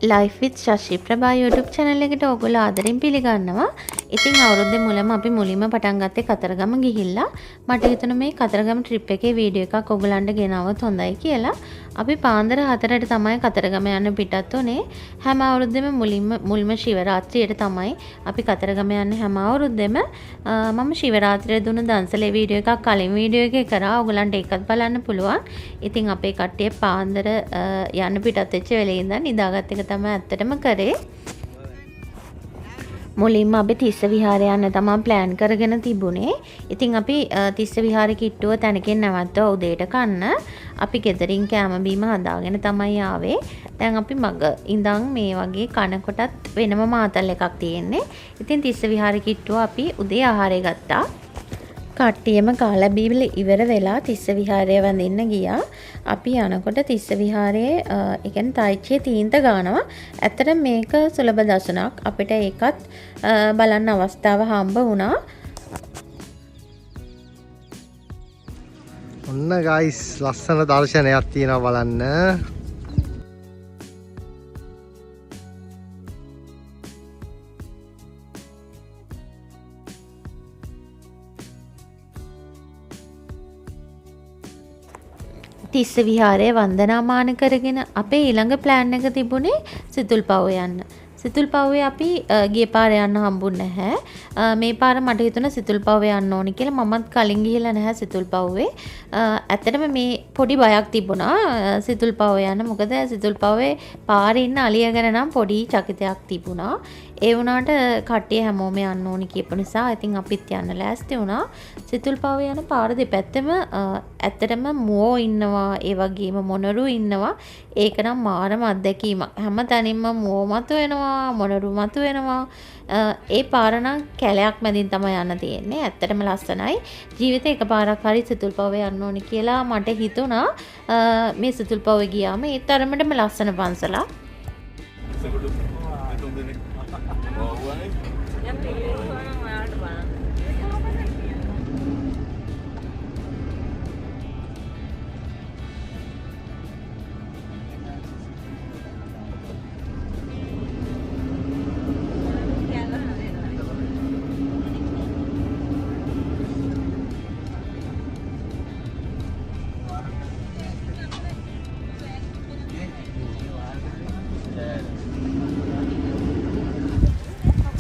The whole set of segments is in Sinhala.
ලයිෆ් විත් ශෂි ප්‍රභා YouTube channel එකට ඔයගොල්ලෝ ආදරෙන් පිළිගන්නවා. ඉතින් අවුරුද්දේ මුලම අපි මුලින්ම පටන් ගත්තේ කතරගම ගිහිල්ලා. මට හිතුණා මේ කතරගම ට්‍රිප් එකේ වීඩියෝ එකක් ඔයගොල්ලන්ට ගෙනවොත් හොඳයි කියලා. අපි පාන්දර 4ට තමයි කතරගම යන්න පිටත් උනේ. හැම අවුරුද්දෙම මුල්ම ශිවරාත්‍රියට තමයි අපි කතරගම යන්නේ හැම අවුරුද්දෙම. මම ශිවරාත්‍රියේ දුන්න දන්සලේ වීඩියෝ එකක් කලින් වීඩියෝ එකේ කරා. ඔයගොල්ලන්ට ඒකත් බලන්න පුළුවන්. ඉතින් අපේ කට්ටිය පාන්දර යන්න පිටත් වෙච්ච වෙලේ ඉඳන් නිදාගත්ත එක තමයි ඇත්තටම කරේ. මුලින්ම අපි තිස්ස විහාරය යන්න තමයි ප්ලෑන් කරගෙන තිබුණේ. ඉතින් අපි තිස්ස විහාරේ කිට්ටුව තැනකින් නැවතුවා උදේට කන්න. අපි ගෙදරින් කෑම බීම හදාගෙන තමයි ආවේ. දැන් අපි මග ඉඳන් මේ වගේ කනකොටත් වෙනම මාතල් එකක් තියෙන්නේ. ඉතින් තිස්ස විහාරේ කිට්ටුව අපි උදේ ආහාරය ගත්තා. කට්ටියම කාලා බීබල ඉවර වෙලා තිස්ස විහාරය වඳින්න ගියා. අපි යනකොට තිස්ස විහාරයේ ඒ කියන්නේ තයිච්චියේ තීන්ත ගන්නවා. ඇත්තට මේක සුලභ දසුණක්. අපිට ඒකත් බලන්න අවස්ථාව හම්බ වුණා. ඔන්න ගයිස් ලස්සන දර්ශනයක් තියෙනවා බලන්න. තිස්ස විහාරයේ වන්දනාමාන කරගෙන අපේ ඊළඟ ප්ලෑන් එක තිබුණේ සිතුල්පව්ව යන්න. සිතුල්පව්වේ අපි ගිය පාර යන්න හම්බුනේ නැහැ. මේ පාර මට හිතුණා සිතුල්පව්ව යන්න ඕනි කියලා. මමත් කලින් ගිහිල්ලා නැහැ සිතුල්පව්වේ. ඇත්තටම මේ පොඩි බයක් තිබුණා සිතුල්පව්ව යන්න. මොකද සිතුල්පව්වේ පාරේ ඉන්න අලිය ගැන නම් පොඩි චකිතයක් තිබුණා. ඒ වුණාට කට්ටිය හැමෝම යන්න ඕනි කියපු නිසා ඉතින් අපිත් යන්න ලෑස්ති වුණා. සිතුල්පව්ව යන පාර දෙපැත්තෙම ඇත්තටම මුවෝ ඉන්නවා, ඒ වගේම මොනරු ඉන්නවා. ඒක නම් මාරම අත්දැකීමක්. හැම තැනින්ම මුවෝ මතු වෙනවා, මොනරු මතු වෙනවා. ඒ පාර නම් කැලයක් මැදින් තමයි යන්න තියෙන්නේ. ඇත්තටම ලස්සනයි. ජීවිතේ එකපාරක් හරි සිතුල්පව්ව යන්න ඕනි කියලා මට හිතුණා. මේ සිතුල්පව්ව ගියාම ඒ තරමටම ලස්සන පන්සලක්.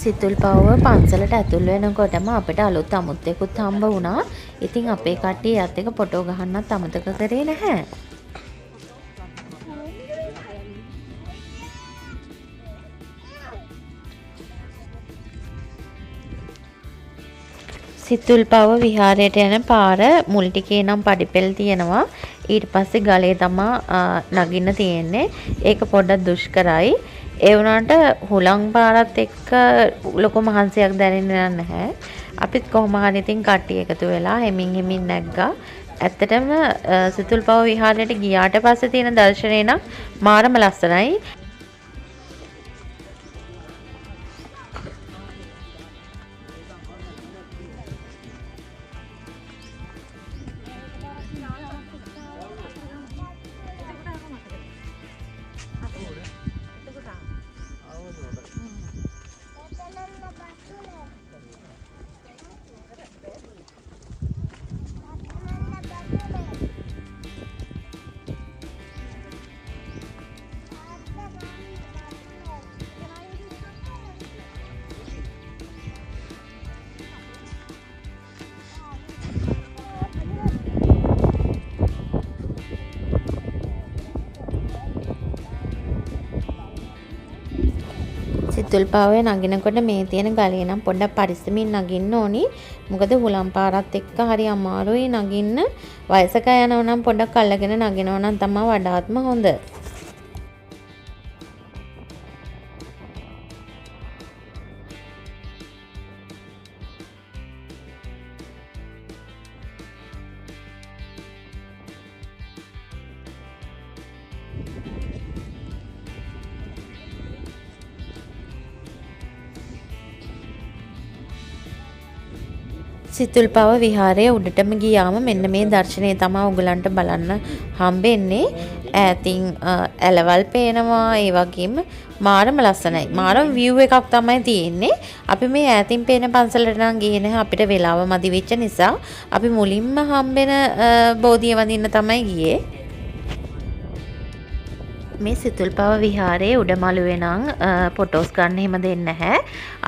සිතුල්පව්ව පන්සලට ඇතුල් වෙනකොටම අපිට අලුත් අමුත්තෙකුත් හම්බ වුණා. ඉතින් අපේ කට්ටිය යත් එක ෆොටෝ ගහන්නත් අමතක කරේ නැහැ. සිතුල්පව්ව විහාරයට යන පාර මුල් ටිකේ නම් පඩිපෙළ තියෙනවා. ඊට පස්සේ ගලේ තමා නගින්න තියෙන්නේ. ඒක පොඩ්ඩක් දුෂ්කරයි. ඒ වුණාට හුලං පාරත් එක්ක ලොකු මහන්සියක් දැනෙන්නේ නැහැ. අපිත් කොහොම හරි ඉතින් කට්ටිය එකතු වෙලා හෙමින් නැග්ගා. ඇත්තටම සිතුල්පව්ව විහාරයට ගියාට පස්සේ තියෙන දර්ශනය නම් මාරම ලස්සනයි. සිතුල්පව්වේ නගිනකොට මේ තියෙන ගලේ නම් පොඩ්ඩක් පරිස්සමින් නගින්න ඕනි. මොකද හුලම් පාරත් එක්ක හරි අමාරුයි නගින්න. වයසක යනවා නම් පොඩ්ඩක් අල්ලගෙන නගිනවා නම් තමයි වඩාත්ම හොඳ. සිතුල්පව්ව විහාරයේ උඩටම ගියාම මෙන්න මේ දර්ශනය තමයි ඔයගලන්ට බලන්න හම්බෙන්නේ. ඈතින් ඇලවල් පේනවා. ඒ වගේම මාරම ලස්සනයි. මාරම view එකක් තමයි තියෙන්නේ. අපි මේ ඈතින් පේන පන්සලට නම් ගියේ නැහැ. අපිට වෙලාව මදි වෙච්ච නිසා අපි මුලින්ම හම්බෙන බෝධිය වඳින්න තමයි ගියේ. මේ සිතුල්පව විහාරයේ උඩමළුවේ නම් ෆොටෝස් ගන්න එහෙම දෙන්නේ නැහැ.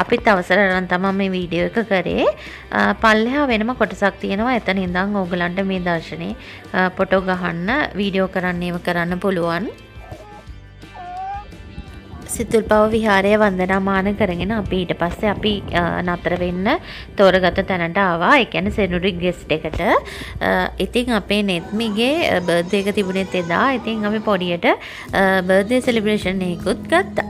අපිත් අවසර අරන් තමයි මේ වීඩියෝ එක කරේ. පල්ලෙහා වෙනම කොටසක් තියෙනවා. එතන ඉඳන් ඕගලන්ට මේ දර්ශනේ ෆොටෝ ගහන්න, වීඩියෝ කරන්න ඒව කරන්න පුළුවන්. සිතුල්පව විහාරය වන්දනාමාන කරගෙන අපි ඊට පස්සේ අපි නතර වෙන්න තෝරගත තැනට ආවා. ඒ කියන්නේ සෙනුරි ගෙස්ට් එකට. ඉතින් අපේ නෙත්මිගේ බර්ත්ඩේ එක තිබුණෙත් එදා. ඉතින් අපි පොඩියට බර්ත්ඩේ සෙලිබ්‍රේෂන් එකකුත් ගත්තා.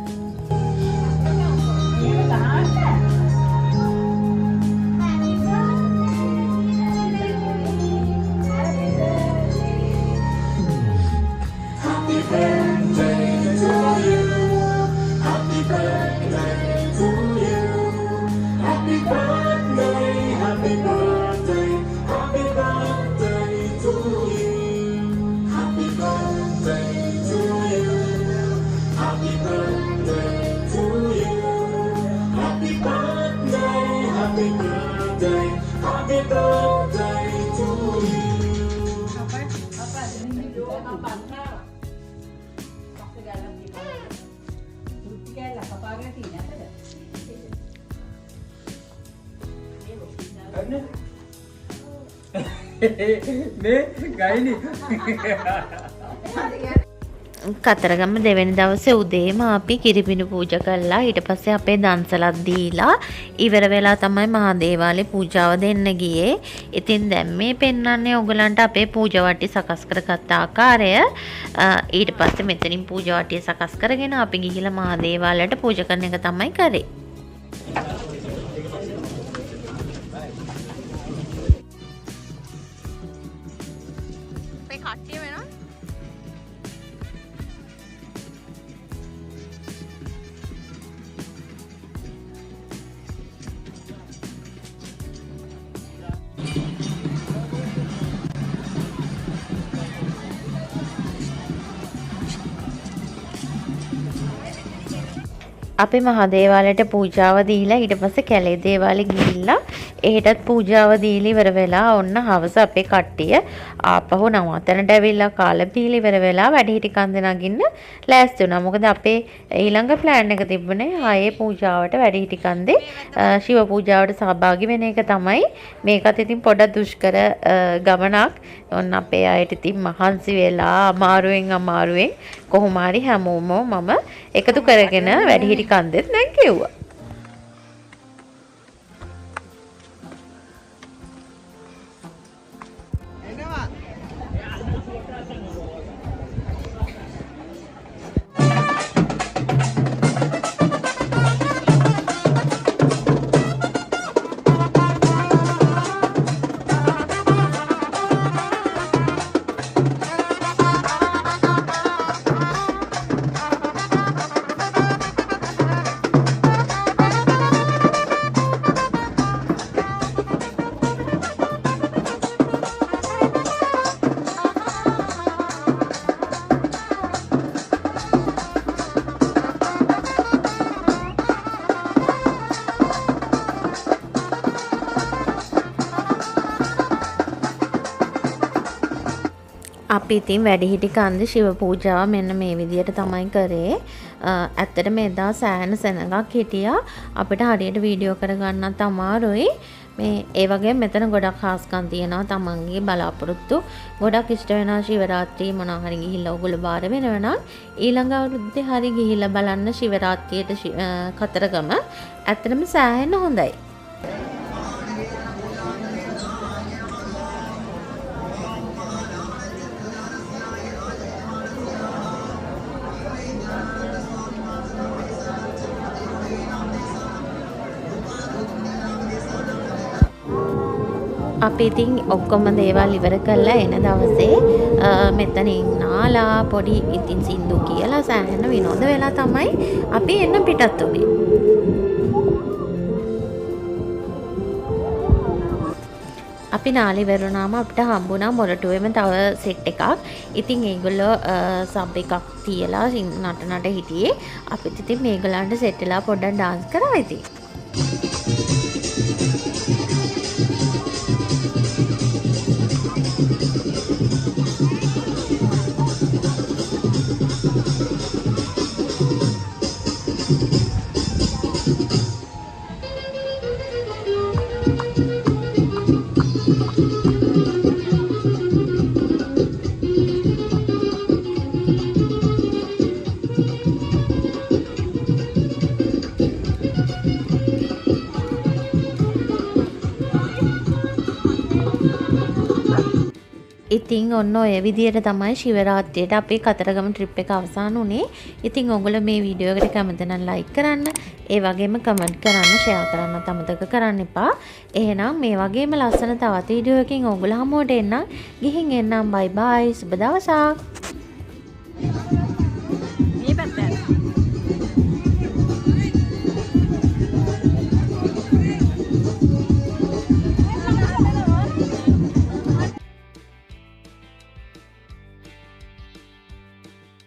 කතරගම දෙවෙනි දවසේ උදේම අපි කිරිපිණි පූජා කළා. ඊට පස්සේ අපේ දන්සලක් දීලා ඉවර වෙලා තමයි මහා දේවාලේ පූජාව දෙන්න ගියේ. ඉතින් දැන් මේ පෙන්වන්නේ ඔයගලන්ට අපේ පූජා වට්ටිය සකස් කරගත්ත ආකාරය. ඊට පස්සේ මෙතනින් පූජා වට්ටිය සකස් කරගෙන අපි ගිහිල්ලා මහා දේවාලයට පූජා කරන එක තමයි කරේ. අපේ මහා දේවාලයට පූජාව දීලා ඊට පස්සේ කැලේ දේවාලේ ගිහිල්ලා එහෙටත් පූජාව දීලා ඉවර වෙලා ඔන්න හවස අපේ කට්ටිය ආපහු නවතනට ඇවිල්ලා කාලා බීලා ඉවර වෙලා වැඩිහිටි කන්ද නගින්න ලෑස්ති වුණා. මොකද අපේ ඊළඟ ප්ලෑන් එක තිබුණේ ආයේ පූජාවට වැඩිහිටි කන්දේ ශිව පූජාවට සහභාගී වෙන එක තමයි. මේකත් ඉතින් පොඩක් දුෂ්කර ගමනක්. ඔන්න අපේ අයට ඉතින් මහන්සි වෙලා අමාරුවෙන් කොහොම හරි හැමෝම මම එකතු කරගෙන වැඩිහිටි කන්දෙත් නැග්ගෙව්වා. අපි ඉතින් වැඩිහිටි කන්ද ශිව පූජාව මෙන්න මේ විදියට තමයි කරේ. ඇත්තටම එදා සෑහෙන සෙනඟක් හිටියා. අපිට හරියට වීඩියෝ කරගන්නත් අමාරුයි. මේ ඒ වගේ මෙතන ගොඩක් හාස්කම් තියෙනවා. තමන්ගේ බලාපොරොත්තු ගොඩක් ඉෂ්ට වෙනවා. ශිවරාත්‍රි මොනවා හරි ගිහිල්ලා ඔයගොල්ලෝ බාර වෙනවනම් ඊළඟ අවුරුද්දේ හරි ගිහිල්ලා බලන්න ශිවරාත්‍රියට කතරගම. ඇත්තටම සෑහෙන හොඳයි. අපි ඉතින් ඔක්කොම දේවල් ඉවර කරලා එන දවසේ මෙතනින් නාලා පොඩි ඉතින් සින්දු කියලා සෑහෙන විනෝද වෙලා තමයි අපි එන්න පිටත් උනේ. අපි අපි නාලි ඉවරුණාම අපිට හම්බුණා මොරටුවේම තව සෙට් එකක්. ඉතින් ඒගොල්ලෝ සබ් එකක් තියලා නටනට හිටියේ. අපිත් ඉතින් මේගොල්ලන්ට සෙට් වෙලා පොඩ්ඩක් ඩාන්ස් කරා ඉතින්. ඉතින් ඔන්න ඔය විදියට තමයි ශිවරාත්‍රියට අපේ කතරගම ට්‍රිප් එක අවසන් වුණේ. ඉතින් ඔයගොල්ලෝ මේ වීඩියෝ එකට කැමති නම් ලයික් කරන්න, ඒ වගේම කමෙන්ට් කරන්න, ෂෙයා කරන්නත් අමතක කරන්න එපා. එහෙනම් මේ වගේම ලස්සන තවත් වීඩියෝ එකකින් ඔයගොල්ලෝ හමුවට එන්නම්. ගිහින් එන්නම්. බයි බයි. සුබ දවසක්.